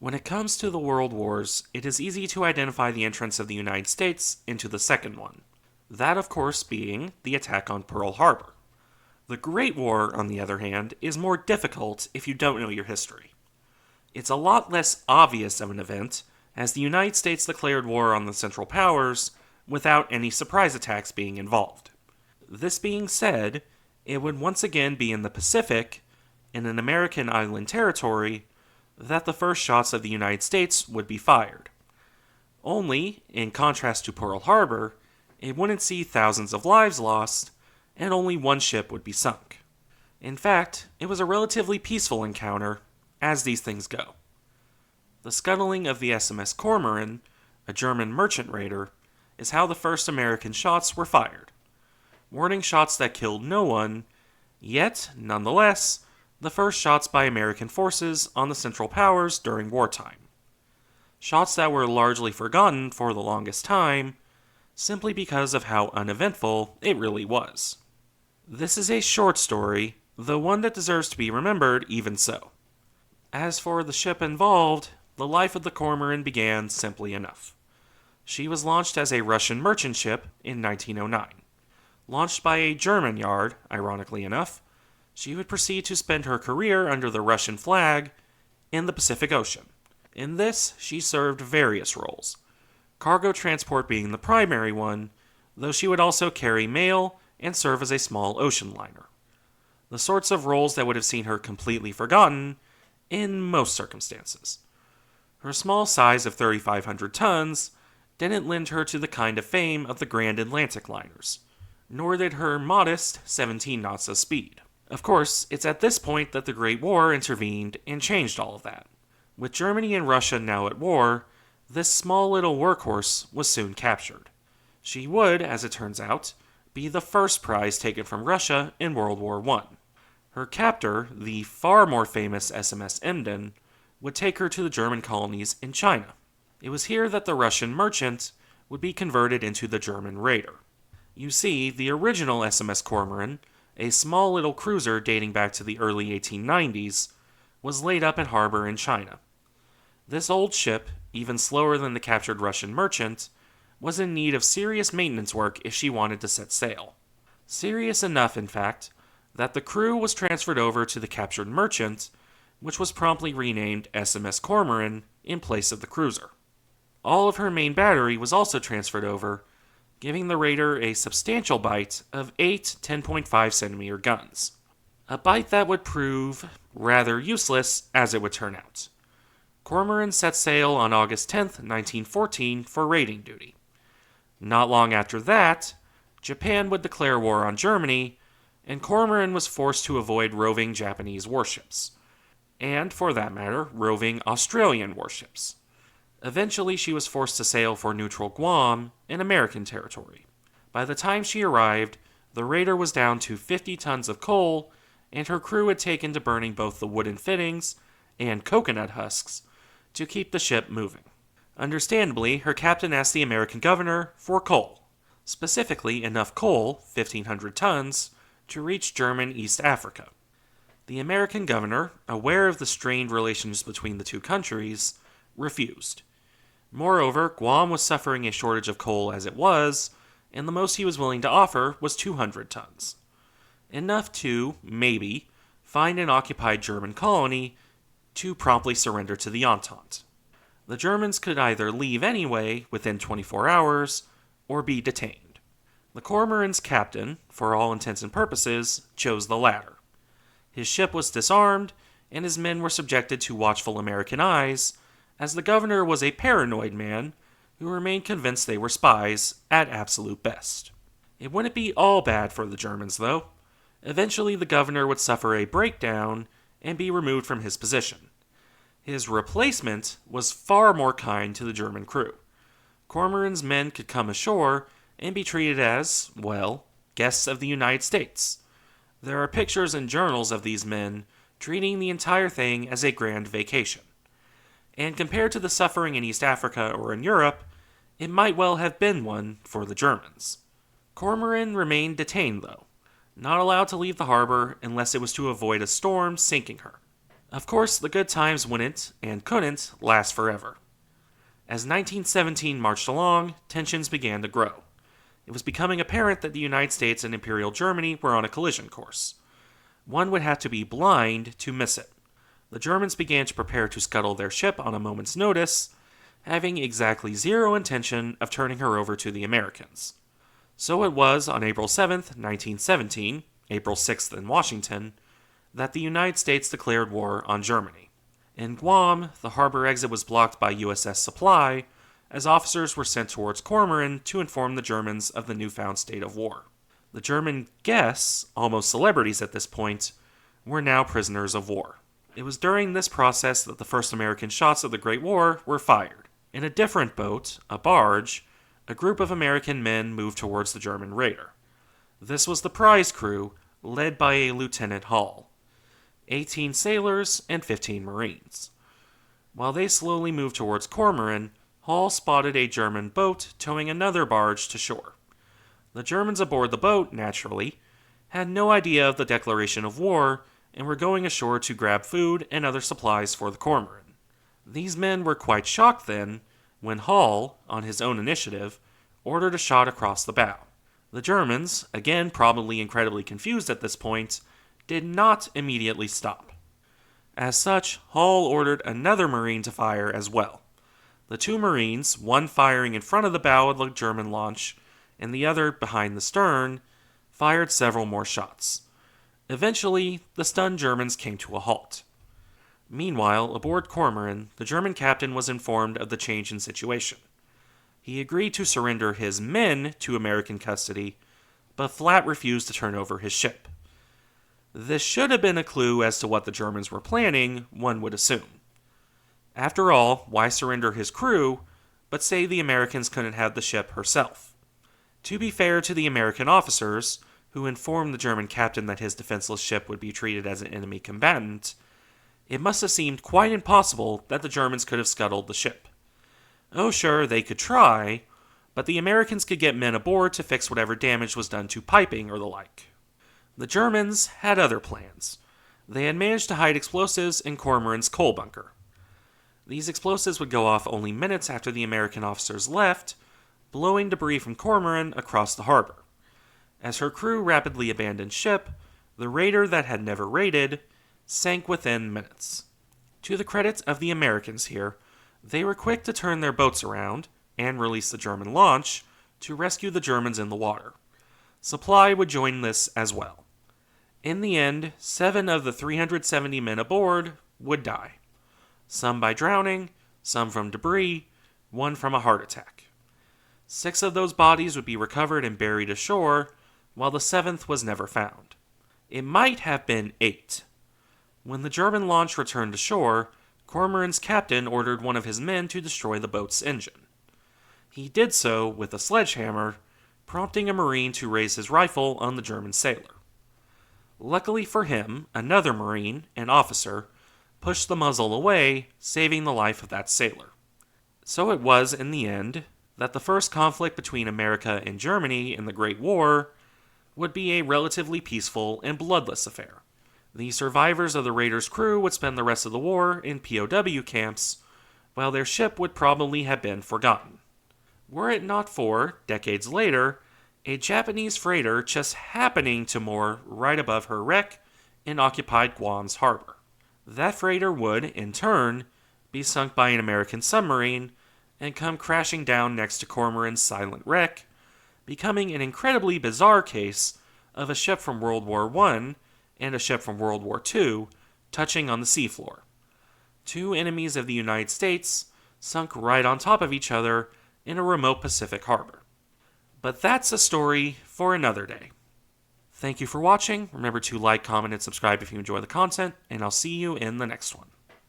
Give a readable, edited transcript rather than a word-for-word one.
When it comes to the World Wars, it is easy to identify the entrance of the United States into the second one. That, of course, being the attack on Pearl Harbor. The Great War, on the other hand, is more difficult if you don't know your history. It's a lot less obvious of an event, as the United States declared war on the Central Powers without any surprise attacks being involved. This being said, it would once again be in the Pacific, in an American island territory, that the first shots of the United States would be fired. Only, in contrast to Pearl Harbor, it wouldn't see thousands of lives lost, and only one ship would be sunk. In fact, it was a relatively peaceful encounter, as these things go. The scuttling of the SMS Cormoran, a German merchant raider, is how the first American shots were fired. Warning shots that killed no one, yet, nonetheless, the first shots by American forces on the Central Powers during wartime. Shots that were largely forgotten for the longest time, simply because of how uneventful it really was. This is a short story, though one that deserves to be remembered even so. As for the ship involved, the life of the Cormoran began simply enough. She was launched as a Russian merchant ship in 1909. Launched by a German yard, ironically enough, she would proceed to spend her career under the Russian flag in the Pacific Ocean. In this, she served various roles, cargo transport being the primary one, though she would also carry mail and serve as a small ocean liner. The sorts of roles that would have seen her completely forgotten in most circumstances. Her small size of 3,500 tons didn't lend her to the kind of fame of the Grand Atlantic liners, nor did her modest 17 knots of speed. Of course, it's at this point that the Great War intervened and changed all of that. With Germany and Russia now at war, this small little workhorse was soon captured. She would, as it turns out, be the first prize taken from Russia in World War I. Her captor, the far more famous SMS Emden, would take her to the German colonies in China. It was here that the Russian merchant would be converted into the German raider. You see, the original SMS Cormoran, a small little cruiser dating back to the early 1890s, was laid up in harbor in China. This old ship, even slower than the captured Russian merchant, was in need of serious maintenance work if she wanted to set sail. Serious enough, in fact, that the crew was transferred over to the captured merchant, which was promptly renamed SMS Cormoran in place of the cruiser. All of her main battery was also transferred over, giving the raider a substantial bite of 8 10.5cm guns. A bite that would prove rather useless as it would turn out. Cormoran set sail on August 10th, 1914 for raiding duty. Not long after that, Japan would declare war on Germany, and Cormoran was forced to avoid roving Japanese warships. And, for that matter, roving Australian warships. Eventually, she was forced to sail for neutral Guam in American territory. By the time she arrived, the raider was down to 50 tons of coal, and her crew had taken to burning both the wooden fittings and coconut husks to keep the ship moving. Understandably, her captain asked the American governor for coal, specifically enough coal, 1,500 tons, to reach German East Africa. The American governor, aware of the strained relations between the two countries, refused. Moreover, Guam was suffering a shortage of coal as it was, and the most he was willing to offer was 200 tons. Enough to, maybe, find an occupied German colony to promptly surrender to the Entente. The Germans could either leave anyway within 24 hours, or be detained. The Cormoran's captain, for all intents and purposes, chose the latter. His ship was disarmed, and his men were subjected to watchful American eyes, as the governor was a paranoid man who remained convinced they were spies at absolute best. It wouldn't be all bad for the Germans, though. Eventually, the governor would suffer a breakdown and be removed from his position. His replacement was far more kind to the German crew. Cormoran's men could come ashore and be treated as, well, guests of the United States. There are pictures and journals of these men treating the entire thing as a grand vacation. And compared to the suffering in East Africa or in Europe, it might well have been one for the Germans. Cormoran remained detained, though, not allowed to leave the harbor unless it was to avoid a storm sinking her. Of course, the good times wouldn't and couldn't last forever. As 1917 marched along, tensions began to grow. It was becoming apparent that the United States and Imperial Germany were on a collision course. One would have to be blind to miss it. The Germans began to prepare to scuttle their ship on a moment's notice, having exactly zero intention of turning her over to the Americans. So it was on April 7th, 1917, April 6th in Washington, that the United States declared war on Germany. In Guam, the harbor exit was blocked by USS Supply, as officers were sent towards Cormoran to inform the Germans of the newfound state of war. The German guests, almost celebrities at this point, were now prisoners of war. It was during this process that the first American shots of the Great War were fired. In a different boat, a barge, a group of American men moved towards the German raider. This was the prize crew, led by a Lieutenant Hall. 18 sailors and 15 Marines. While they slowly moved towards Cormoran, Hall spotted a German boat towing another barge to shore. The Germans aboard the boat, naturally, had no idea of the declaration of war and were going ashore to grab food and other supplies for the Cormoran. These men were quite shocked then when Hall, on his own initiative, ordered a shot across the bow. The Germans, again probably incredibly confused at this point, did not immediately stop. As such, Hall ordered another Marine to fire as well. The two Marines, one firing in front of the bow of the German launch and the other behind the stern, fired several more shots. Eventually, the stunned Germans came to a halt. Meanwhile, aboard Cormoran, the German captain was informed of the change in situation. He agreed to surrender his men to American custody, but flat refused to turn over his ship. This should have been a clue as to what the Germans were planning, one would assume. After all, why surrender his crew, but say the Americans couldn't have the ship herself? To be fair to the American officers, who informed the German captain that his defenseless ship would be treated as an enemy combatant, it must have seemed quite impossible that the Germans could have scuttled the ship. Oh sure, they could try, but the Americans could get men aboard to fix whatever damage was done to piping or the like. The Germans had other plans. They had managed to hide explosives in Cormoran's coal bunker. These explosives would go off only minutes after the American officers left, blowing debris from Cormoran across the harbor. As her crew rapidly abandoned ship, the raider that had never raided sank within minutes. To the credit of the Americans here, they were quick to turn their boats around and release the German launch to rescue the Germans in the water. Supply would join this as well. In the end, 7 of the 370 men aboard would die. Some by drowning, some from debris, one from a heart attack. 6 of those bodies would be recovered and buried ashore, while the 7th was never found. It might have been 8. When the German launch returned to shore, Cormoran's captain ordered one of his men to destroy the boat's engine. He did so with a sledgehammer, prompting a Marine to raise his rifle on the German sailor. Luckily for him, another Marine, an officer, pushed the muzzle away, saving the life of that sailor. So it was, in the end, that the first conflict between America and Germany in the Great War would be a relatively peaceful and bloodless affair. The survivors of the raider's crew would spend the rest of the war in POW camps, while their ship would probably have been forgotten. Were it not for, decades later, a Japanese freighter just happening to moor right above her wreck in occupied Guam's harbor. That freighter would, in turn, be sunk by an American submarine and come crashing down next to Cormoran's silent wreck, becoming an incredibly bizarre case of a ship from World War I and a ship from World War II touching on the seafloor. 2 enemies of the United States sunk right on top of each other in a remote Pacific harbor. But that's a story for another day. Thank you for watching. Remember to like, comment, and subscribe if you enjoy the content, and I'll see you in the next one.